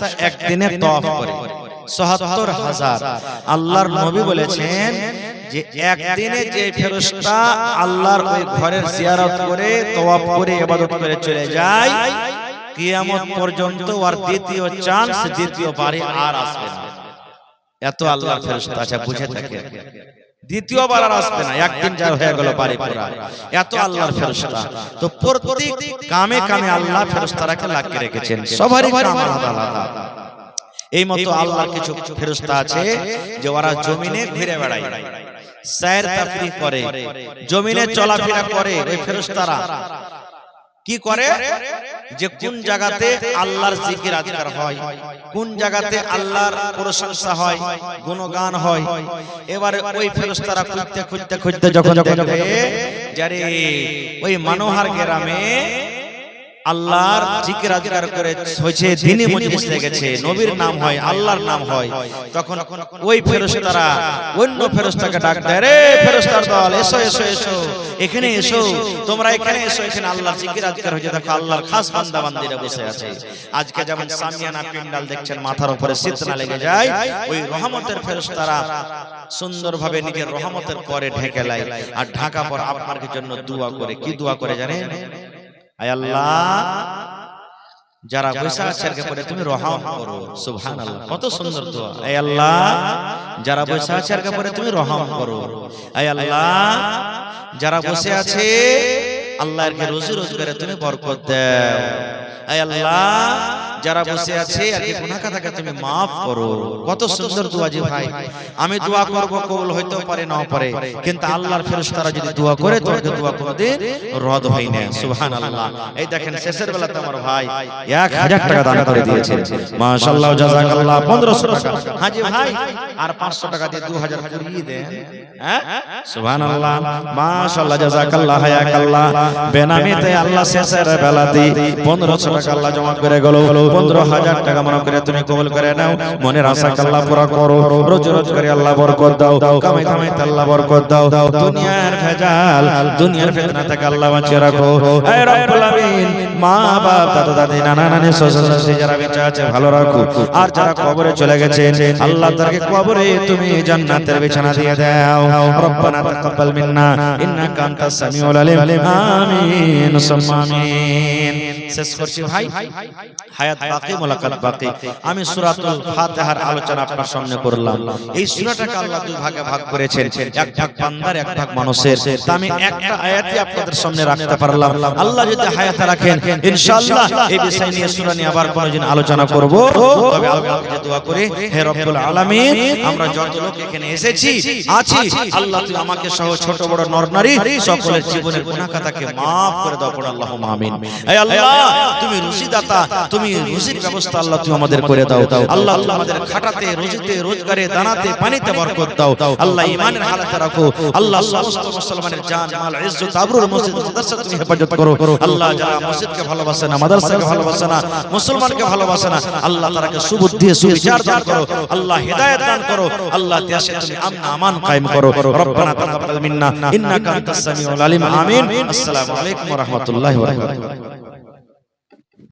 ফেরেশতা একদিনে তওয়াফ করে ৭৭,০০০। আল্লাহর নবী বলেছেন যে একদিনে যে ফেরেশতা আল্লাহর ওই ঘরের জিয়ারত করে তওয়াফ করে ইবাদত করে চলে যায়, কিয়ামত পর্যন্ত আর দ্বিতীয় চান্স দ্বিতীয় বারে আর আসবে না। এত আল্লাহর ফেরেশতা আছে, বুঝে থাকে দ্বিতীয়বার আর আসবে না, একদিন যা হয়ে গেল বাড়ি পুরা। এত আল্লাহর ফেরেশতা। তো প্রত্যেক কামে কামে আল্লাহ ফেরেশতারাকে লাগিয়ে রেখেছেন, সবারই কাম আলাদা আলাদা। এই মতো আল্লাহর কিছু ফেরেশতা আছে যে ওরা জমিনে ঘুরে বেড়ায়, সৈর তাফরিহ করে, জমিনে চলাফেরা করে। ওই ফেরেশতারা কি করে যে কোন জায়গাতে আল্লাহর জিকির আজকার হয়, কোন জায়গাতে আল্লাহর প্রশংসা হয়, গুণগান হয়। এবারে ওই ফেরেশতারা খুঁজতে খুঁজতে খুঁজতে যখন দেখবে যারে ওই মনোহর গ্রামে আল্লাহর জিকির আজকার করে হয়েছে, দ্বীনি মজলিস লেগেছে, নবীর নাম হয়, আল্লাহর নাম হয়, তখন ওই ফেরেশতারা অন্য ফেরেশতাকে ডাক দেয়, রে ফেরেশতার দল, এসো এসো এসো, এখানে এসো, তোমরা এখানে এসো, এখানে আল্লাহর জিকির আজকার হয়েছে, দেখো আল্লাহর খাস বান্দা বান্দীরা বসে আছে। আজকে যেমন সামিয়ানা পিন্ডাল দেখছেন, মাথার উপরে সিতনা লেগে যায়, ওই রহমতের ফেরেশতারা সুন্দরভাবে নিজের রহমতের পরে ঢেকে লাই, আর ঢাকা পর আপনার জন্য দোয়া করে। কি দোয়া করে জানেন? আয় আল্লাহ, যারা বসে আছে এর উপরে তুমি রহম করো। সুবহানাল্লাহ, কত সুন্দর দোয়া। আয় আল্লাহ, যারা বসে আছে এর উপরে তুমি রহম করো। আয় আল্লাহ, যারা বসে আছে আল্লাহর কে রুজি রোজগারে তুমি বরকত দাও। আয় আল্লাহ, যারা বসে আছে আর কি গুনাহ খাতাকে তুমি maaf করো। কত সুন্দর দোয়া জি ভাই। আমি দোয়া করব, কবুল হইতে পারে নাও পারে, কিন্তু আল্লাহর ফেরেশতারা যদি দোয়া করে তোমাকে দোয়া কোনোদিন রদ হয় না। সুবহানাল্লাহ। এই দেখেন শেষের বেলাতে আমার ভাই 1000 টাকা দান করে দিয়েছেন, মাশাআল্লাহ, জাযাকাল্লাহ। 1500 টাকা হাজি ভাই, আর 500 টাকা দিয়ে 2000 করিয়ে দেন। হ্যাঁ, সুবহানাল্লাহ, মাশাআল্লাহ, জাযাকাল্লাহ, হায়াকাল্লাহ। বেনামিতে আল্লাহ শেষের বেলাতে 1500 টাকা আল্লাহ জমা করে গেল। 15,000 টাকা মনে করে তুমি কবুল করে নাও। মনের আশা আল্লাহ পুরা করো, রোজ রোজ করে আল্লাহ বরকত দাও, কামাই কামাই আল্লাহ বরকত দাও, দুনিয়ার ভেজাল, দুনিয়ার ফিতনা থেকে আল্লাহ বাঁচিয়ে রাখো। হে রব্বুল আমিন, মা বাপ, দাদা দাদি, নানা নানি, শ্বশুর শাশুড়ি যারা বেঁচে আছে ভালো রাখো, আর যারা কবরে চলে গেছে আল্লাহ তাদেরকে কবরে তুমি জান্নাতের বিছানা দিয়ে দাও। রব্বানা তাকাব্বাল মিন্না ইন্নাকা আনতাস সামিউল আলিম। আমিন সুম্মা আমিন। শেষ করছি ভাই, হায়াত বাকি, মুলাকাত বাকি। আমি সূরাতুল ফাতিহার আলোচনা আপনার সামনে করলাম। এই সূরাটাকে আল্লাহ দুই ভাগে ভাগ করেছেন, এক ভাগ বান্দার, এক ভাগ মানুষের। তা আমি একটা আয়াতই আপনাদের সামনে রাখতে পারলাম। আল্লাহ যদি হায়াত রাখেন ইনশাআল্লাহ এই বিষয় নিয়ে সূরা নিয়ে আবার কোনদিন আলোচনা করব। তবে আল্লাহকে দোয়া করে, হে রব্বুল আলামিন, আমরা যত লোক এখানে এসেছি আছি, আল্লাহ তুই আমাকে সহ ছোট বড় নর নারী সকলের জীবনের গুনাহ খাতাকে maaf করে দাও। পড়ো আল্লাহুম্মা আমিন। হে আল্লাহ, তুমি রুজি দাতা, তুমি রুজির ব্যবস্থা আল্লাহ তুমি আমাদের করে দাও। আল্লাহ তুমি আমাদের খাটাতে, রুজিতে, রোজগারে, দানাতে, পানিতে বরকত দাও। আল্লাহ ঈমানের হালাতে রাখো। আল্লাহ সমস্ত মুসলমানের জান মাল ইজ্জত আবরুর মসজিদ মাদ্রাসা তুমি হেফাজত করো। আল্লাহ যারা মসজিদকে ভালোবাসে না, মাদ্রাসাকে ভালোবাসে না, মুসলমানকে ভালোবাসে না, আল্লাহ তারাকে সুবুদ্ধি, সুবিচার দান করো। আল্লাহ হিদায়াত দান করো। আল্লাহ দেশে তুমি আমন আমান কায়েম করো। রব্বানা তাকাব্বাল মিন্না ইন্নাকা আনতাস সামিউল আলিম। আমিন। আসসালামু আলাইকুম ওয়া রাহমাতুল্লাহি ওয়া বারাকাতুহু।